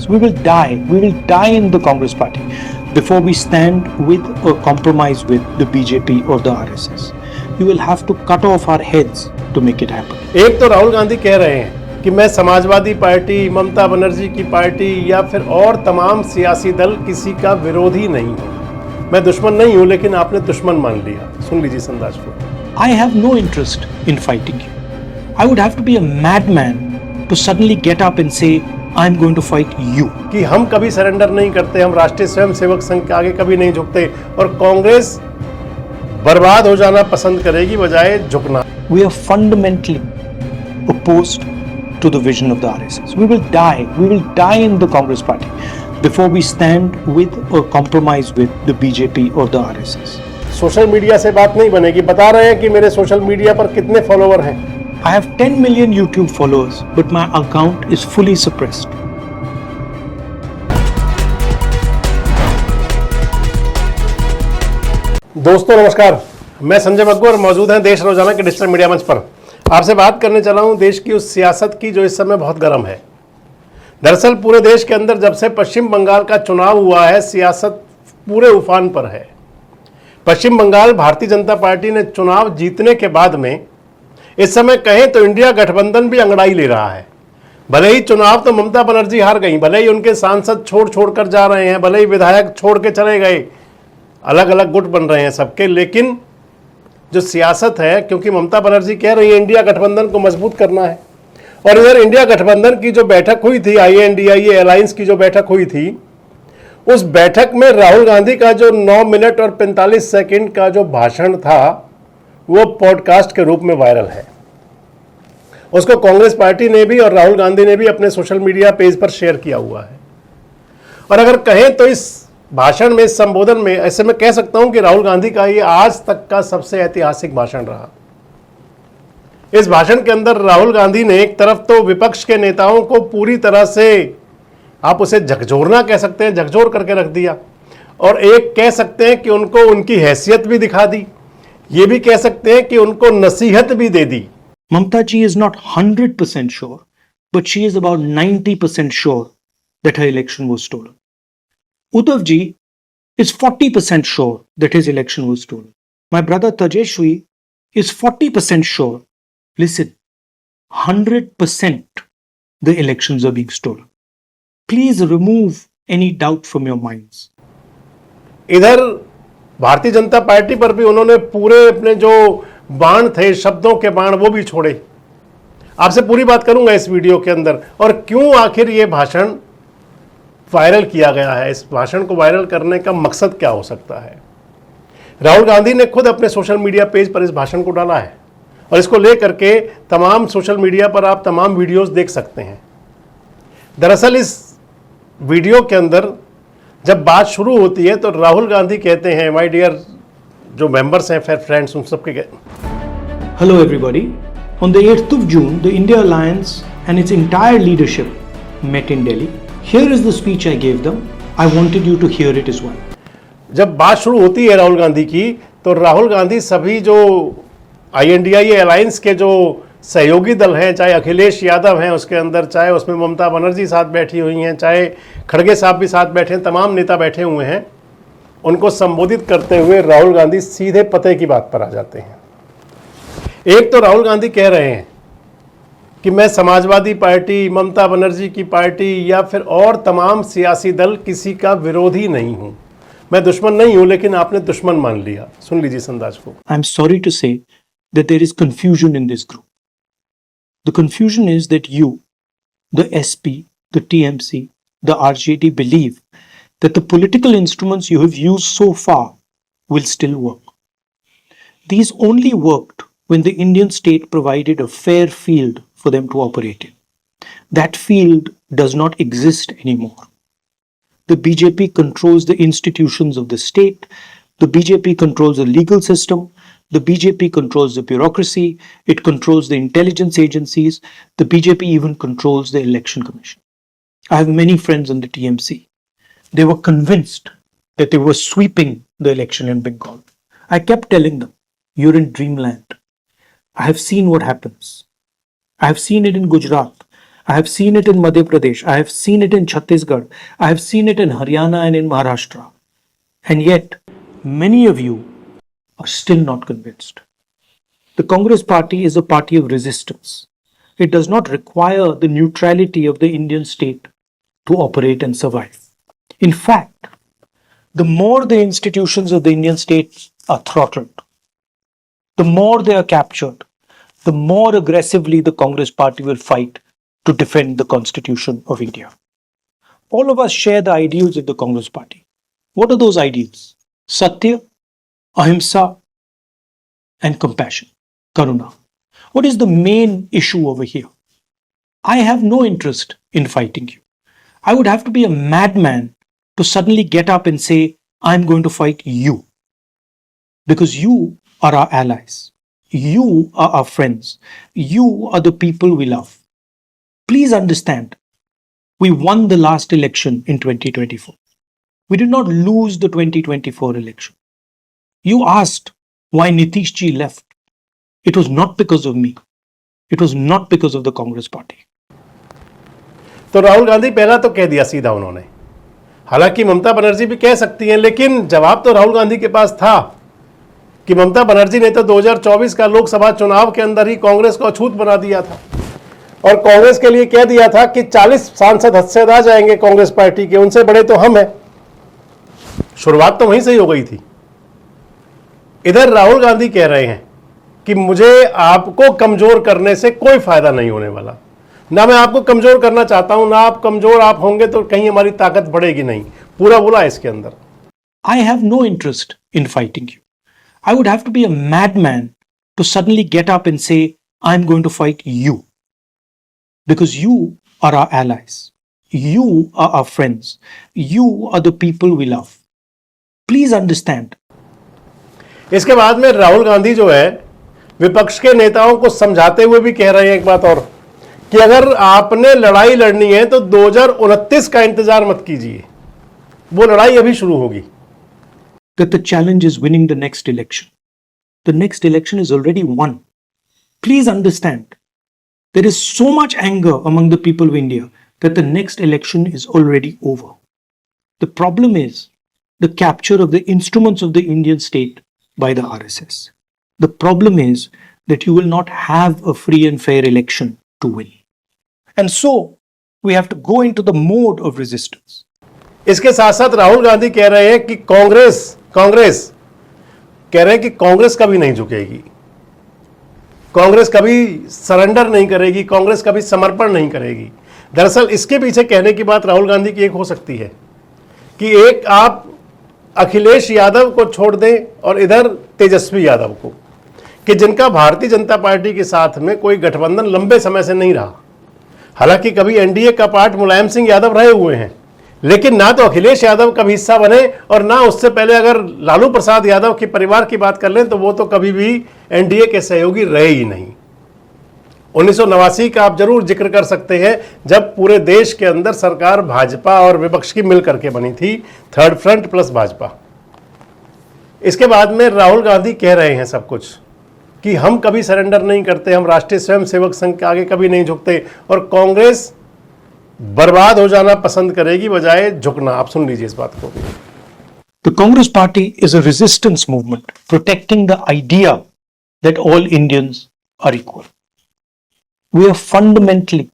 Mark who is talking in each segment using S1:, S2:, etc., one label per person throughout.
S1: RSS. We will die. We will die in the Congress party before we stand with or compromise with the BJP or the RSS. You will have to cut off our heads to make it happen.
S2: एक तो राहुल गांधी कह रहे हैं कि मैं Samajwadi party, Mamata Banerjee की party या फिर और तमाम सियासी दल किसी का विरोधी नहीं हूं। मैं दुश्मन नहीं हूं, लेकिन आपने दुश्मन मान लिया। सुन लीजिए इस अंदाज को।
S1: I have no interest in fighting you. I would have to be a madman to suddenly get up and say, I'm going to fight you.
S2: कि हम कभी सरेंडर नहीं करते, हम राष्ट्रीय स्वयंसेवक संघ के आगे कभी नहीं झुकते और कांग्रेस बर्बाद हो जाना पसंद करेगी बजाय झुकना।
S1: We are fundamentally opposed to the vision of the RSS. We will die. We will die in the Congress party before we stand with or compromise with the BJP or the RSS.
S2: Social media से बात नहीं बनेगी। बता रहे हैं कि मेरे social media पर कितने फॉलोवर हैं।
S1: I have 10 million YouTube followers, but my account is fully suppressed.
S2: दोस्तों नमस्कार, मैं संजय मग्गू और मौजूद हैं देश रोजाना के डिजिटल मीडिया मंच पर। आपसे बात करने चला हूं देश की उस सियासत की जो इस समय बहुत गर्म है। दरअसल पूरे देश के अंदर जब से पश्चिम बंगाल का चुनाव हुआ है, सियासत पूरे उफान पर है। पश्चिम बंगाल भारतीय जनता पार्टी ने चुनाव जीतने के बाद में इस समय कहें तो इंडिया गठबंधन भी अंगड़ाई ले रहा है। भले ही चुनाव तो ममता बनर्जी हार गई, भले ही उनके सांसद छोड़ कर जा रहे हैं, भले ही विधायक छोड़ के चले गए, अलग अलग गुट बन रहे हैं सबके, लेकिन जो सियासत है, क्योंकि ममता बनर्जी कह रही है इंडिया गठबंधन को मजबूत करना है। और इधर इंडिया गठबंधन की जो बैठक हुई थी, INDIA अलायंस की जो बैठक हुई थी, उस बैठक में राहुल गांधी का जो 9 मिनट और 45 सेकंड का जो भाषण था वो पॉडकास्ट के रूप में वायरल है। उसको कांग्रेस पार्टी ने भी और राहुल गांधी ने भी अपने सोशल मीडिया पेज पर शेयर किया हुआ है। और अगर कहें तो इस भाषण में, इस संबोधन में, ऐसे मैं कह सकता हूं कि राहुल गांधी का ये आज तक का सबसे ऐतिहासिक भाषण रहा। इस भाषण के अंदर राहुल गांधी ने एक तरफ तो विपक्ष के नेताओं को पूरी तरह से, आप उसे झकझोरना कह सकते हैं, झकझोर करके रख दिया, और एक कह सकते हैं कि उनको उनकी हैसियत भी दिखा दी, ये भी कह सकते हैं कि उनको नसीहत भी दे दी।
S1: Mamta ji is not 100% sure, but she is about 90% sure that her election was stolen. Uddhav ji is 40% sure that his election was stolen. My brother Tejashwi is 40% sure. Listen, 100% the elections are being stolen. Please remove any doubt from your minds.
S2: इधर Bharatiya Janata party पर भी उन्होंने पूरे अपने जो बाण थे, शब्दों के बाण, वो भी छोड़े। आपसे पूरी बात करूंगा इस वीडियो के अंदर, और क्यों आखिर ये भाषण वायरल किया गया है, इस भाषण को वायरल करने का मकसद क्या हो सकता है। राहुल गांधी ने खुद अपने सोशल मीडिया पेज पर इस भाषण को डाला है और इसको लेकर के तमाम सोशल मीडिया पर आप तमाम वीडियोस देख सकते हैं। दरअसल इस वीडियो के अंदर जब बात शुरू होती है तो राहुल गांधी कहते हैं, माय डियर जो मेंबर्स हैं, फिर फ्रेंड्स, उन सबके
S1: Hello everybody. On the 8th of June, the India Alliance and its entire leadership met in Delhi. Here is the speech I gave them. I wanted you to hear it as well.
S2: जब बात शुरू होती है राहुल गांधी की, तो राहुल गांधी सभी जो INDIA alliance के जो सहयोगी दल हैं, चाहे अखिलेश यादव हैं उसके अंदर, चाहे उसमें ममता बनर्जी साथ बैठी हुई हैं, चाहे खड़गे साहब भी साथ बैठे हैं, तमाम नेता बैठे हुए हैं, उनको संबोधित करते हुए राहुल गांधी सीधे पते की बात पर आ जाते हैं। एक तो राहुल गांधी कह रहे हैं कि मैं समाजवादी पार्टी, ममता बनर्जी की पार्टी या फिर और तमाम सियासी दल किसी का विरोधी नहीं हूं। मैं दुश्मन नहीं हूं, लेकिन आपने दुश्मन मान लिया। सुन लीजिए इस अंदाज को।
S1: I'm sorry to say that there is confusion in this group. The confusion is that you, the SP, the TMC, the RJD believe that the political instruments you have used so far will still work. These only worked when the Indian state provided a fair field for them to operate in. That field does not exist anymore. The BJP controls the institutions of the state. The BJP controls the legal system. The BJP controls the bureaucracy. It controls the intelligence agencies. The BJP even controls the election commission. I have many friends in the TMC. They were convinced that they were sweeping the election in Bengal. I kept telling them, you're in dreamland. I have seen what happens. I have seen it in Gujarat. I have seen it in Madhya Pradesh. I have seen it in Chhattisgarh. I have seen it in Haryana and in Maharashtra. And yet, many of you are still not convinced. The Congress party is a party of resistance. It does not require the neutrality of the Indian state to operate and survive. In fact, the more the institutions of the Indian state are throttled, the more they are captured, the more aggressively the Congress party will fight to defend the Constitution of India. All of us share the ideals of the Congress party. What are those ideals? Satya, Ahimsa, and compassion, Karuna. What is the main issue over here? I have no interest in fighting you. I would have to be a madman to suddenly get up and say, I'm going to fight you. Because you are our allies. You are our friends. You are the people we love. Please understand, we won the last election in 2024. We did not lose the 2024 election. You asked why Nitish ji left. It was not because of me. It was not because of the Congress party.
S2: तो राहुल गांधी पहला तो कह दिया सीधा उन्होंने, हालांकि ममता बनर्जी भी कह सकती हैं, लेकिन जवाब तो राहुल गांधी के पास था कि ममता बनर्जी ने तो 2024 का लोकसभा चुनाव के अंदर ही कांग्रेस को अछूत बना दिया था और कांग्रेस के लिए कह दिया था कि 40 सांसद हद से आ जाएंगे कांग्रेस पार्टी के, उनसे बड़े तो हम हैं। शुरुआत तो वहीं से ही हो गई थी। इधर राहुल गांधी कह रहे हैं कि मुझे आपको कमजोर करने से कोई फायदा नहीं होने वाला, ना मैं आपको कमजोर करना चाहता हूं, ना आप कमजोर आप होंगे तो कहीं हमारी ताकत बढ़ेगी नहीं, पूरा बोला इसके अंदर।
S1: I have no interest in fighting you. I would have to be a madman to suddenly get up and say, I'm going to fight you. Because you are our allies. You are our friends. You are the people we love. Please understand.
S2: इसके बाद में राहुल गांधी जो है विपक्ष के नेताओं को समझाते हुए भी कह रहे हैं एक बात और, कि अगर आपने लड़ाई लड़नी है तो 2029 का इंतजार मत कीजिए, वो लड़ाई अभी शुरू होगी।
S1: That the challenge is winning the next election. The next election is already won. Please understand. There is so much anger among the people of India that the next election is already over. The problem is the capture of the instruments of the Indian state by the RSS. The problem is that you will not have a free and fair election to win. And so, we have to go into the mode of resistance.
S2: इसके साथ साथ राहुल गांधी कह रहे हैं कि कांग्रेस कह रहे हैं कि कांग्रेस कभी नहीं झुकेगी, कांग्रेस कभी सरेंडर नहीं करेगी, कांग्रेस कभी समर्पण नहीं करेगी। दरअसल इसके पीछे कहने की बात राहुल गांधी की एक हो सकती है कि एक आप अखिलेश यादव को छोड़ दें और इधर तेजस्वी यादव को, कि जिनका भारतीय जनता पार्टी के साथ में कोई गठबंधन लंबे समय से नहीं रहा। हालांकि कभी एनडीए का पार्ट मुलायम सिंह यादव रहे हुए हैं, लेकिन ना तो अखिलेश यादव कभी हिस्सा बने और ना उससे पहले अगर लालू प्रसाद यादव के परिवार की बात कर लें तो वो तो कभी भी एनडीए के सहयोगी रहे ही नहीं। 1989 का आप जरूर जिक्र कर सकते हैं, जब पूरे देश के अंदर सरकार भाजपा और विपक्ष की मिल करके बनी थी, थर्ड फ्रंट प्लस भाजपा। इसके बाद में राहुल गांधी कह रहे हैं सब कुछ कि हम कभी सरेंडर नहीं करते, हम राष्ट्रीय स्वयंसेवक संघ के आगे कभी नहीं झुकते और कांग्रेस बर्बाद हो जाना पसंद करेगी बजाय झुकना। आप सुन लीजिए इस बात को।
S1: The Congress party is a resistance movement protecting the idea that all Indians are equal. We are fundamentally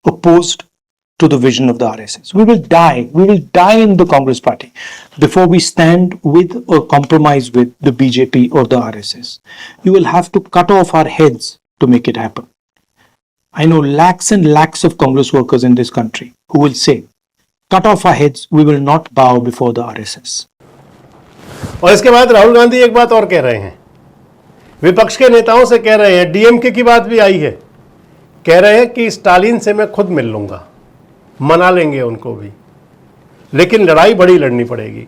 S1: opposed to the vision of the RSS. We will die in the Congress party before we stand with or compromise with the BJP or the RSS. You will have to cut off our heads to make it happen. I know lakhs and lakhs of Congress workers in this country who will say, cut off our heads, we will not bow before the RSS.
S2: और इसके बाद राहुल गांधी एक बात और कह रहे हैं, विपक्ष के नेताओं से कह रहे हैं, डीएमके की बात भी आई है, कह रहे हैं कि स्टालिन से मैं खुद मिल लूंगा, मना लेंगे उनको भी, लेकिन लड़ाई बड़ी लड़नी पड़ेगी।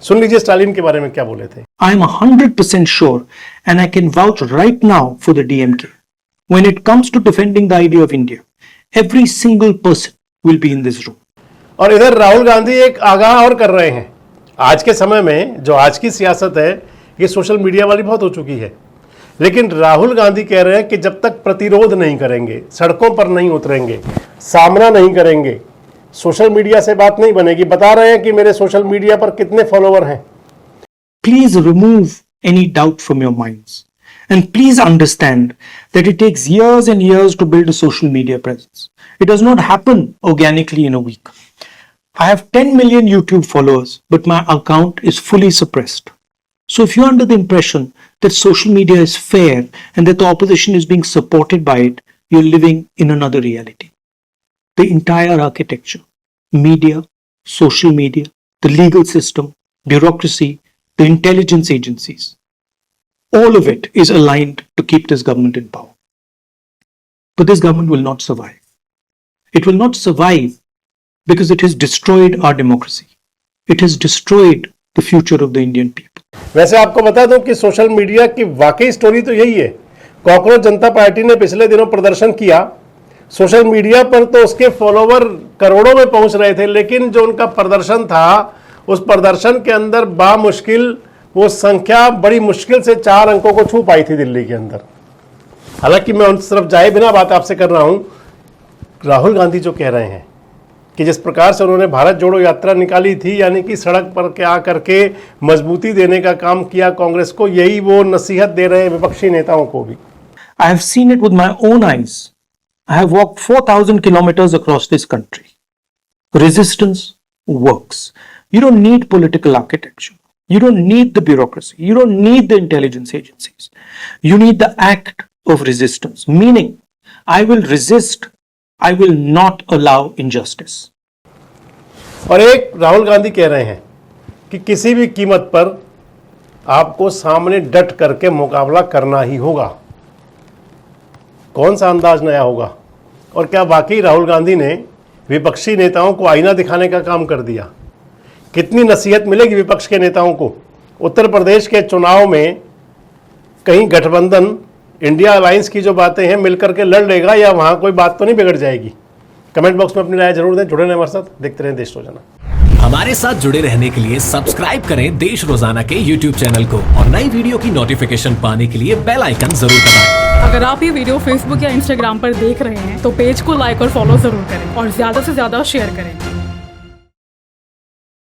S2: सुन लीजिए स्टालिन के बारे में क्या बोले थे।
S1: I am 100% sure and I can vouch right now for the DMK. When it comes to defending the idea of India, every single person will be in this room.
S2: और इधर राहुल गांधी एक आगाह और कर रहे हैं, आज के समय में जो आज की सियासत है ये सोशल मीडिया वाली बहुत हो चुकी है, लेकिन राहुल गांधी कह रहे हैं कि जब तक प्रतिरोध नहीं करेंगे, सड़कों पर नहीं उतरेंगे, सामना नहीं करेंगे, सोशल मीडिया से बात नहीं बनेगी। बता रहे हैं कि मेरे सोशल मीडिया पर कितने फॉलोवर हैं।
S1: Please remove any doubt from your minds. And please understand that it takes years and years to build a social media presence. It does not happen organically in a week. I have 10 million YouTube followers, but my account is fully suppressed. So if you're under the impression that social media is fair and that the opposition is being supported by it, you're living in another reality. The entire architecture, media, social media, the legal system, bureaucracy, the intelligence agencies, all of it is aligned to keep this government in power. But this government will not survive. It will not survive because it has destroyed our democracy. It has destroyed the future of the Indian people.
S2: वैसे आपको बता दूं कि social media की वाकई story तो यही है। कॉकरोच जनता पार्टी ने पिछले दिनों प्रदर्शन किया। सोशल मीडिया पर तो उसके फॉलोवर करोड़ों में पहुंच रहे थे, लेकिन जो उनका प्रदर्शन था, उस प्रदर्शन के अंदर बामुश्किल वो संख्या बड़ी मुश्किल से 4 अंकों को छू पाई थी दिल्ली के अंदर। हालांकि मैं उन तरफ जाए बिना बात आपसे कर रहा हूं। राहुल गांधी जो कह रहे हैं कि जिस प्रकार से उन्होंने भारत जोड़ो यात्रा निकाली थी, यानी कि सड़क पर क्या करके मजबूती देने का काम किया कांग्रेस को, यही वो नसीहत दे रहे हैं विपक्षी नेताओं को भी।
S1: I have seen it with my own eyes. I have walked 4,000 kilometers across this country. Resistance works. You don't need political architecture. You don't need the bureaucracy. You don't need the intelligence agencies. You need the act of resistance, meaning I will resist. I will not allow injustice.
S2: और एक राहुल गांधी कह रहे हैं कि किसी भी कीमत पर आपको सामने डट करके मुकाबला करना ही होगा। कौन सा अंदाज नया होगा? और क्या वाकई राहुल गांधी ने विपक्षी नेताओं को आईना दिखाने का काम कर दिया? कितनी नसीहत मिलेगी विपक्ष के नेताओं को? उत्तर प्रदेश के चुनाव में कहीं गठबंधन इंडिया अलायंस की जो बातें हैं मिलकर के लड़ लेगा, या वहां कोई बात तो नहीं बिगड़ जाएगी? कमेंट बॉक्स में अपनी राय जरूर दें। जुड़े रहें हमारे साथ, देखते रहें देश रोजाना।
S3: हमारे साथ जुड़े रहने के लिए सब्सक्राइब करें देश रोजाना के YouTube चैनल को और नई वीडियो की नोटिफिकेशन पाने के लिए बेल आइकन जरूर दबाएं।
S4: अगर आप ये वीडियो फेसबुक या इंस्टाग्राम पर देख रहे हैं तो पेज को लाइक और फॉलो जरूर करें और ज्यादा से ज्यादा शेयर करें।